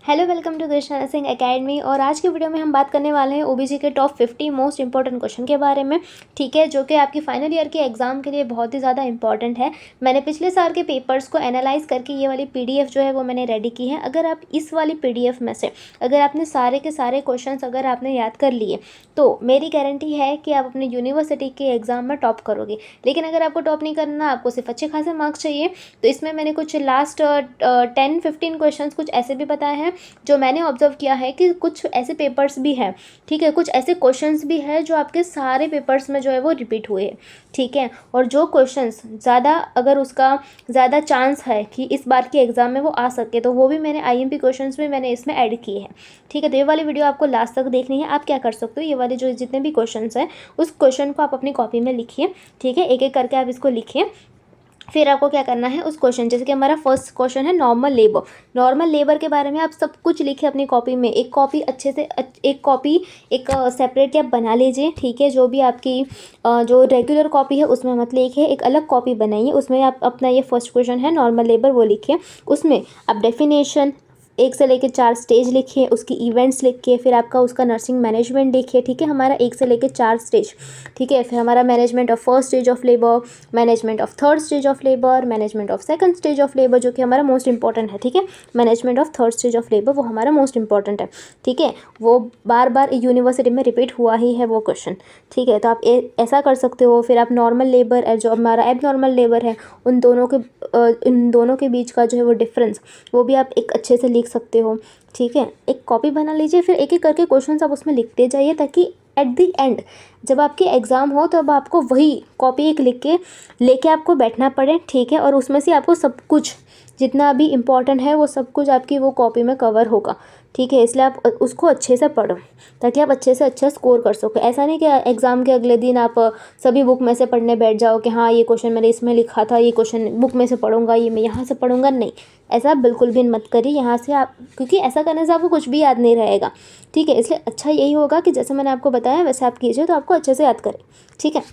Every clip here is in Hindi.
Hello, welcome to Krishna nursing academy. और आज की वीडियो में हम बात करने वाले हैं ओबीसी के टॉप 50 मोस्ट इंपॉर्टेंट क्वेश्चन के बारे में। ठीक है, जो कि आपकी फाइनल ईयर के एग्जाम के लिए बहुत ही ज़्यादा इंपॉर्टेंट है। मैंने पिछले साल के पेपर्स को एनालाइज करके ये वाली पीडीएफ जो है वो मैंने रेडी की है। अगर आप इस वाली पीडीएफ में से अगर आपने सारे के सारे क्वेश्चन अगर आपने याद कर लिए तो मेरी गारंटी है कि आप अपने यूनिवर्सिटी के एग्ज़ाम में टॉप करोगे। लेकिन अगर आपको टॉप नहीं करना, आपको सिर्फ अच्छे खासे मार्क्स चाहिए, तो इसमें मैंने कुछ लास्ट 10-15 क्वेश्चन कुछ ऐसे भी बताए हैं जो मैंने ऑब्जर्व किया है कि कुछ ऐसे पेपर्स भी हैं। ठीक है, कुछ ऐसे क्वेश्चंस भी हैं जो आपके सारे पेपर्स में जो है वो रिपीट हुए हैं। ठीक है, और जो क्वेश्चंस ज़्यादा अगर उसका ज़्यादा चांस है कि इस बार के एग्ज़ाम में वो आ सके, तो वो भी मैंने आईएमपी क्वेश्चंस में मैंने इसमें ऐड किए हैं। ठीक है, तो ये वाली वीडियो आपको लास्ट तक देखनी है। आप क्या कर सकते हो, ये वाले जो जितने भी क्वेश्चंस हैं उस क्वेश्चन को आप अपनी कॉपी में लिखिए। ठीक है, एक एक करके आप इसको लिखिए। फिर आपको क्या करना है, उस क्वेश्चन जैसे कि हमारा फर्स्ट क्वेश्चन है नॉर्मल लेबर। नॉर्मल लेबर के बारे में आप सब कुछ लिखिए अपनी कॉपी में। एक कॉपी अच्छे से एक कॉपी एक सेपरेट आप बना लीजिए। ठीक है, जो भी आपकी जो रेगुलर कॉपी है उसमें मत लिखिए, एक अलग कॉपी बनाइए। उसमें आप अपना ये फर्स्ट क्वेश्चन है नॉर्मल लेबर वो लिखिए। उसमें आप डेफिनेशन 1 से लेकर 4 स्टेज लिखिए, उसकी इवेंट्स लिखिए, फिर आपका उसका नर्सिंग मैनेजमेंट देखिए। ठीक है, हमारा 1 से लेकर 4 स्टेज। ठीक है, फिर हमारा management of first stage of labour, management of third stage of labour, management of second stage of labour, जो कि हमारा मोस्ट इंपॉर्टेंट है। ठीक है, management of third stage of labour वो हमारा मोस्ट इंपॉर्टेंट है। ठीक है, वो बार बार यूनिवर्सिटी में रिपीट हुआ ही है वो क्वेश्चन। ठीक है, तो आप ऐसा कर सकते हो। फिर आप नॉर्मल लेबर जो हमारा एब नॉर्मल लेबर है उन दोनों के बीच का जो है वो डिफरेंस वो भी आप एक अच्छे से लिख सकते हो। ठीक है, एक कॉपी बना लीजिए, फिर एक एक करके क्वेश्चंस आप उसमें लिखते जाइए, ताकि एट द एंड जब आपके एग्ज़ाम हो तब आपको वही कॉपी एक लेके आपको बैठना पड़े। ठीक है, और उसमें से आपको सब कुछ जितना भी इम्पोर्टेंट है वो सब कुछ आपकी वो कॉपी में कवर होगा। ठीक है, इसलिए आप उसको अच्छे से पढ़ो ताकि आप अच्छे से अच्छा स्कोर कर सको। ऐसा नहीं कि एग्ज़ाम के अगले दिन आप सभी बुक में से पढ़ने बैठ जाओ कि हाँ ये क्वेश्चन मैंने इसमें लिखा था, ये क्वेश्चन बुक में से पढ़ूंगा, ये मैं यहाँ से पढ़ूंगा। नहीं, ऐसा बिल्कुल भी मत करिए यहाँ से आप, क्योंकि ऐसा करने से आपको कुछ भी याद नहीं रहेगा। ठीक है, इसलिए अच्छा यही होगा कि जैसे मैंने आपको बताया वैसे आप कीजिए, तो आपको अच्छे से याद करें। ठीक है,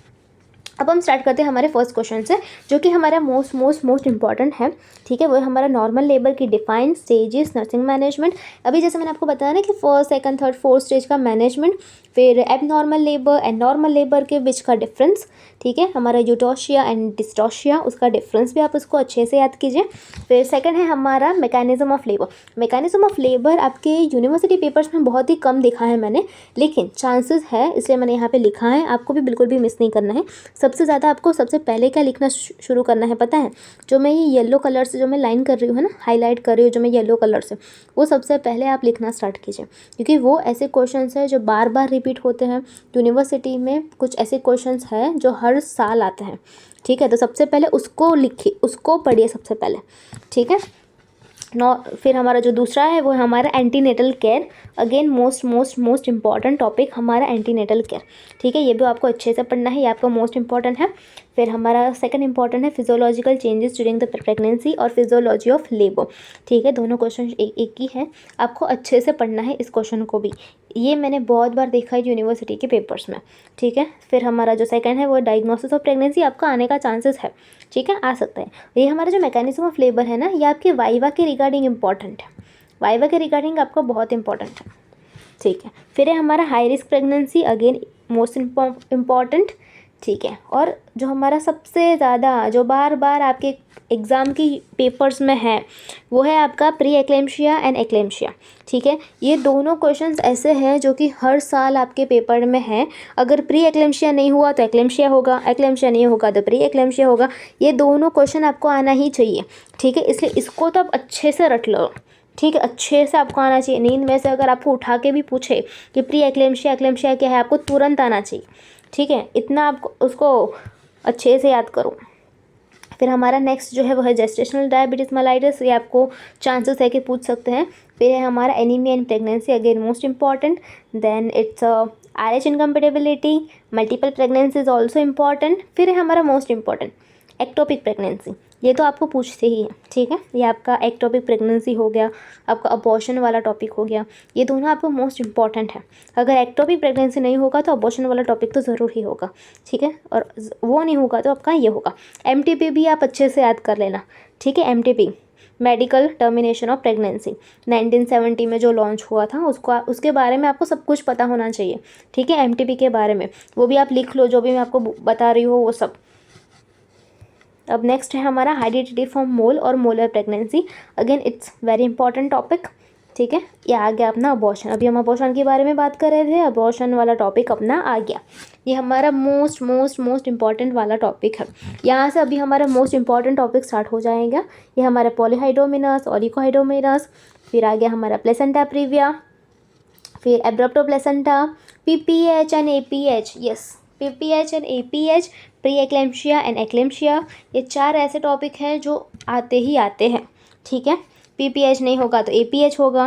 अब हम स्टार्ट करते हैं हमारे फर्स्ट क्वेश्चन से, जो कि हमारा मोस्ट इंपॉर्टेंट है। ठीक है, वो है हमारा नॉर्मल लेबर की डिफाइंड स्टेजेस नर्सिंग मैनेजमेंट। अभी जैसे मैंने आपको बताया ना कि first second third fourth stage का मैनेजमेंट, फिर एब normal labour and normal labour के बीच का डिफरेंस। ठीक है, हमारा यूटोशिया एंड डिस्टोशिया उसका डिफरेंस भी आप उसको अच्छे से याद कीजिए। फिर सेकंड है हमारा mechanism of labour. Mechanism of labour आपके यूनिवर्सिटी पेपर्स में बहुत ही कम देखा है मैंने, लेकिन चांसेस है इसलिए मैंने यहाँ पे लिखा है। आपको भी बिल्कुल भी मिस नहीं करना है। सबसे ज़्यादा आपको सबसे पहले क्या लिखना शुरू करना है पता है? जो मैं ये येलो कलर से जो मैं लाइन कर रही हूँ ना, हाईलाइट कर रही हूँ जो मैं येलो कलर से, वो सबसे पहले आप लिखना स्टार्ट कीजिए, क्योंकि वो ऐसे क्वेश्चंस हैं जो बार बार रिपीट होते हैं यूनिवर्सिटी में। कुछ ऐसे क्वेश्चंस हैं जो हर साल आते हैं। ठीक है, तो सबसे पहले उसको लिखिए, उसको पढ़िए सबसे पहले। ठीक है, फिर हमारा जो दूसरा है वो है हमारा antenatal care. Again most important topic हमारा एंटीनेटल केयर। ठीक है, ये भी आपको अच्छे से पढ़ना है, ये आपका मोस्ट इंपॉर्टेंट है। फिर हमारा सेकंड इंपॉर्टेंट है physiological changes during the pregnancy और फिजियोलॉजी ऑफ लेबर। ठीक है, दोनों क्वेश्चन एक ही है, आपको अच्छे से पढ़ना है इस क्वेश्चन को भी। ये मैंने बहुत बार देखा है यूनिवर्सिटी के पेपर्स में। ठीक है, फिर हमारा जो सेकंड है वो डायग्नोसिस ऑफ प्रेगनेंसी, आपका आने का चांसेस है। ठीक है, आ सकता है। ये हमारा जो मैकेनिज्म ऑफ लेबर है ना, ये आपके वाइवा के रिगार्डिंग इंपॉर्टेंट है। वाइवा के रिगार्डिंग आपको बहुत इंपॉर्टेंट है। ठीक है, फिर है हमारा high risk pregnancy, again most important. ठीक है, और जो हमारा सबसे ज़्यादा जो बार बार आपके एग्ज़ाम की पेपर्स में है वो है आपका प्री एक्लेम्शिया एंड एक्लेम्शिया। ठीक है, ये दोनों क्वेश्चंस ऐसे हैं जो कि हर साल आपके पेपर में हैं। अगर प्री एक्लेम्शिया नहीं हुआ तो एक्लेम्शिया होगा, एक्लेम्शिया नहीं होगा तो प्री एक्लेम्शिया होगा। ये दोनों क्वेश्चन आपको आना ही चाहिए। ठीक है, इसलिए इसको तो आप अच्छे से रट लो। ठीक है, अच्छे से आपको आना चाहिए। नींद में से अगर आपको उठा के भी पूछे कि प्री एक्लेम्शिया एक्लेम्शिया क्या है, आपको तुरंत आना चाहिए। ठीक है, इतना आपको उसको अच्छे से याद करो। फिर हमारा नेक्स्ट जो है वो है जेस्टेशनल डायबिटीज़ मेलाइटिस, ये आपको चांसेस है कि पूछ सकते हैं। फिर है हमारा anemia in pregnancy, again most important. Then it's RH incompatibility, multiple pregnancy is also important. फिर है हमारा मोस्ट इंपॉर्टेंट एक्टोपिक प्रेगनेंसी। ये तो आपको पूछते ही हैं, ठीक है। ये आपका एक्टोपिक प्रेगनेंसी हो गया, आपका अबॉर्शन वाला टॉपिक हो गया, ये दोनों आपको मोस्ट इंपॉर्टेंट है। अगर एक्टोपिक प्रेगनेंसी नहीं होगा तो अबॉर्शन वाला टॉपिक तो ज़रूर ही होगा, ठीक है, और वो नहीं होगा तो आपका ये होगा। MTP भी आप अच्छे से याद कर लेना, ठीक है। MTP medical termination of pregnancy 1970 में जो लॉन्च हुआ था, उसके बारे में आपको सब कुछ पता होना चाहिए, ठीक है। MTP के बारे में वो भी आप लिख लो, जो भी मैं आपको बता रही हूँ वो सब। अब नेक्स्ट है हमारा हेरिडिटी फ्रॉम मोल और molar pregnancy. Again it's very important topic, ठीक है। ये आ गया अपना अबॉर्शन। अभी हम अबॉर्शन के बारे में बात कर रहे थे, अबॉर्शन वाला टॉपिक अपना आ गया। ये हमारा मोस्ट मोस्ट मोस्ट इंपॉर्टेंट वाला टॉपिक है। यहाँ से अभी हमारा मोस्ट इंपॉर्टेंट टॉपिक स्टार्ट हो जाएगा। ये हमारा पॉलीहाइड्रोमिनस, ओलिगोहाइड्रोमिनस, फिर आ गया हमारा प्लेसेंटा प्रीविया, फिर abruptio placenta, PPH and APH, yes, PPH and APH, pre eclampsia and eclampsia. ये 4 ऐसे टॉपिक हैं जो आते ही आते हैं, ठीक है। PPH नहीं होगा तो APH होगा,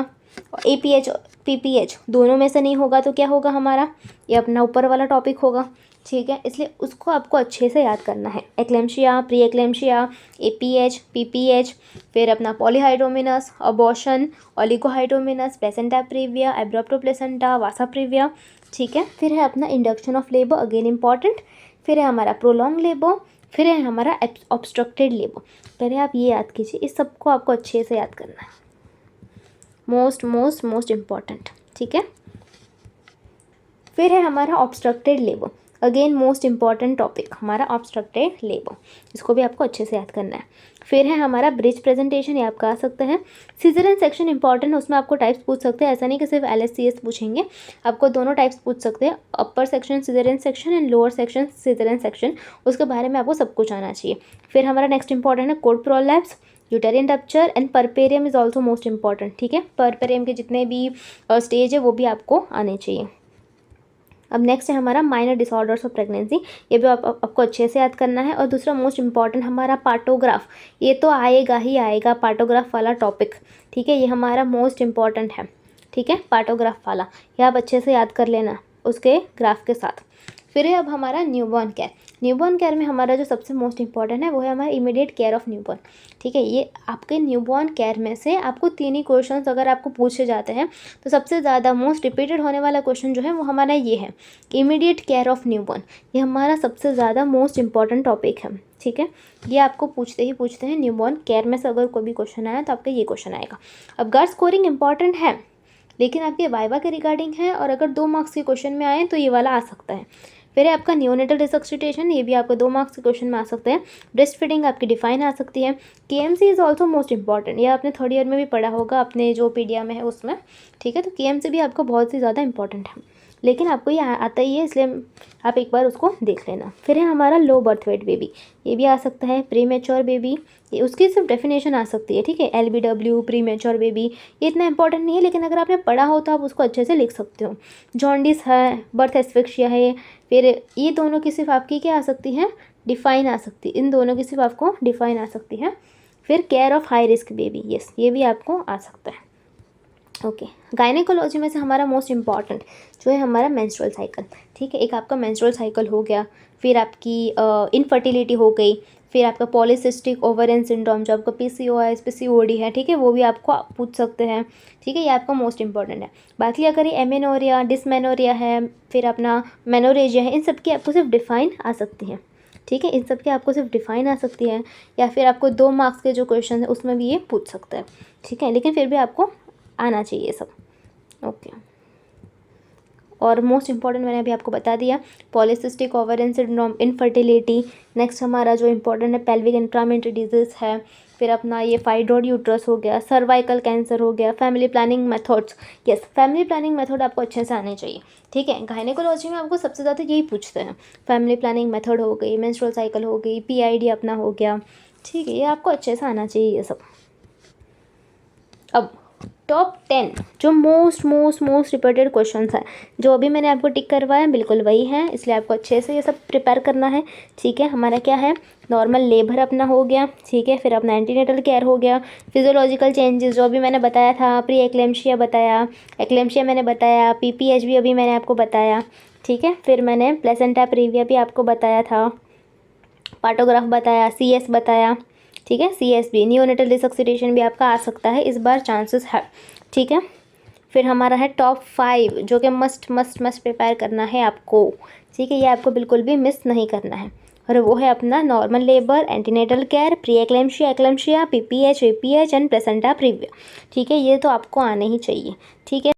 और APH PPH दोनों में से नहीं होगा तो क्या होगा हमारा, ये अपना ऊपर वाला टॉपिक होगा, ठीक है। इसलिए उसको आपको अच्छे से याद करना है। Eclampsia, pre eclampsia, APH, PPH, फिर अपना पॉलीहाइड्रोमिनस, अबॉर्शन, ओलिगोहाइड्रोमिनस, प्लेसेंटा प्रीविया, एब्रप्टो प्लेसेंटा, वासा प्रीविया, ठीक है। फिर है अपना induction of labour, again important. फिर है हमारा प्रोलॉन्ग लेबर, फिर है हमारा ऑब्स्ट्रक्टेड लेबर। पहले आप ये याद कीजिए, इस सबको आपको अच्छे से याद करना है, मोस्ट मोस्ट मोस्ट इम्पॉर्टेंट, ठीक है। फिर है हमारा obstructed labour, again most important topic हमारा ऑब्स्ट्रक्टेड लेबर, इसको भी आपको अच्छे से याद करना है। फिर है हमारा ब्रिज प्रेजेंटेशन, ये आपका आ सकता है। सीजरन सेक्शन इंपॉर्टेंट है, उसमें आपको टाइप्स पूछ सकते हैं, ऐसा नहीं कि सिर्फ LSCS पूछेंगे, आपको दोनों टाइप्स पूछ सकते हैं, upper section caesarean section and lower section caesarean section, उसके बारे में आपको सब कुछ आना चाहिए। फिर हमारा नेक्स्ट इंपॉर्टेंट है cord prolapse, uterine rupture and puerperium is also most important, ठीक है। परपेरियम के जितने भी स्टेज है वो भी आपको आने चाहिए। अब नेक्स्ट है हमारा माइनर डिसऑर्डर्स ऑफ प्रेगनेंसी, ये भी आपको अच्छे से याद करना है। और दूसरा मोस्ट इंपॉर्टेंट हमारा पार्टोग्राफ, ये तो आएगा ही आएगा, पार्टोग्राफ वाला टॉपिक, ठीक है। ये हमारा मोस्ट इंपॉर्टेंट है, ठीक है, पार्टोग्राफ वाला, ये आप अच्छे से याद कर लेना उसके ग्राफ के साथ। फिर है अब हमारा न्यूबॉर्न केयर। न्यूबॉर्न केयर में हमारा जो सबसे मोस्ट इंपॉर्टेंट है वो है हमारा इमीडिएट केयर ऑफ न्यूबॉर्न, ठीक है। ये आपके न्यूबॉर्न केयर में से आपको 3 ही क्वेश्चंस अगर आपको पूछे जाते हैं तो सबसे ज़्यादा मोस्ट रिपीटेड होने वाला क्वेश्चन जो है वो हमारा ये है कि इमीडिएट केयर ऑफ न्यूबॉर्न, ये हमारा सबसे ज़्यादा मोस्ट इंपॉर्टेंट टॉपिक है, ठीक है। ये आपको पूछते हैं न्यूबॉर्न केयर में से अगर कोई भी क्वेश्चन आया तो आपका ये क्वेश्चन आएगा। अब गर्ल स्कोरिंग इंपॉर्टेंट है लेकिन आपके वाइवा के रिगार्डिंग है, और अगर 2 मार्क्स के क्वेश्चन में आए तो ये वाला आ सकता है। फिर है आपका नियोनेटल रिसक्सिटेशन, ये भी आपको 2 मार्क्स के क्वेश्चन में आ सकते हैं। ब्रेस्ट फीडिंग आपकी डिफाइन आ सकती है। KMC is also most important, ये आपने 3rd ईयर में भी पढ़ा होगा अपने जो पीडिया में है उसमें, ठीक है। तो KMC भी आपको बहुत ही ज़्यादा इंपॉर्टेंट है, लेकिन आपको ये आता ही है इसलिए आप एक बार उसको देख लेना। फिर है हमारा लो बर्थ वेट बेबी, ये भी आ सकता है। प्री मैच्योर बेबी, ये उसकी सिर्फ डेफिनेशन आ सकती है, ठीक है। LBW प्री मैच्योर बेबी, ये इतना इंपॉर्टेंट नहीं है, लेकिन अगर आपने पढ़ा हो तो आप उसको अच्छे से लिख सकते हो। जॉन्डिस है, बर्थ एस्फिक्सिया है, फिर ये दोनों की सिर्फ आपकी क्या आ सकती है, डिफाइन आ सकती है, इन दोनों की सिर्फ आपको डिफाइन आ सकती है। फिर care of high risk baby, yes, ये भी आपको आ सकता है, ओके। गायनेकोलॉजी में से हमारा मोस्ट इंपॉर्टेंट जो है हमारा मेंस्ट्रुअल साइकिल, ठीक है। एक आपका मेंस्ट्रुअल साइकिल हो गया, फिर आपकी इनफर्टिलिटी हो गई, फिर आपका पॉलीसिस्टिक ओवरियन सिंड्रोम जो आपका PCOS PCOD है, ठीक है, वो भी आपको पूछ सकते हैं, ठीक है। ये आपका मोस्ट इंपॉर्टेंट है। बाकी अगर ये एमेनोरिया, डिसमेनोरिया है, फिर अपना मेनोरेजिया है, इन सब की आपको सिर्फ डिफाइन आ सकती है, ठीक है। इन सब की आपको सिर्फ डिफाइन आ सकती है, या फिर आपको 2 मार्क्स के जो क्वेश्चन है उसमें भी ये पूछ सकता है, ठीक है। लेकिन फिर भी आपको आना चाहिए सब, ओके। और मोस्ट इंपॉर्टेंट मैंने अभी आपको बता दिया, polycystic ovarian syndrome, infertility. Next हमारा जो इंपॉर्टेंट है पेल्विक इंट्रामेंट्री डिजीज़ है, फिर अपना ये फाइब्रॉइड यूट्रस हो गया, सर्वाइकल कैंसर हो गया, family planning methods, yes, family planning method आपको अच्छे से आने चाहिए, ठीक है। गायनेकोलॉजी में आपको सबसे ज़्यादा यही पूछते हैं, फैमिली प्लानिंग मेथड हो गई, मेंस्ट्रुअल साइकिल हो गई, PID अपना हो गया, ठीक है। ये आपको अच्छे से आना चाहिए ये सब। अब टॉप 10 जो मोस्ट रिपीटेड क्वेश्चंस हैं, जो अभी मैंने आपको टिक करवाया बिल्कुल वही हैं, इसलिए आपको अच्छे से ये सब प्रिपेयर करना है, ठीक है। हमारा क्या है, नॉर्मल लेबर अपना हो गया, ठीक है। फिर अपना एंटीनेटल केयर हो गया, फिजियोलॉजिकल चेंजेस जो अभी मैंने बताया था, प्री एक्लेम्शिया बताया, एक्लेम्शिया मैंने बताया, PPH भी अभी मैंने आपको बताया, ठीक है। फिर मैंने प्लेसेंटा प्रीविया भी आपको बताया था, पार्टोग्राफ बताया, CS बताया, ठीक है। CSB नियोनेटल रिसक्सिटेशन भी आपका आ सकता है, इस बार चांसेस है। ठीक है। फिर हमारा है टॉप 5 जो कि मस्ट मस्ट मस्ट प्रिपेयर करना है आपको। ठीक है, ये आपको बिल्कुल भी मिस नहीं करना है। और वो है अपना normal labour, antenatal care, pre eclampsia, eclampsia, PPH, APH and placenta previa. ठीक है, ये तो आपको आने ही चाहिए। ठीक है।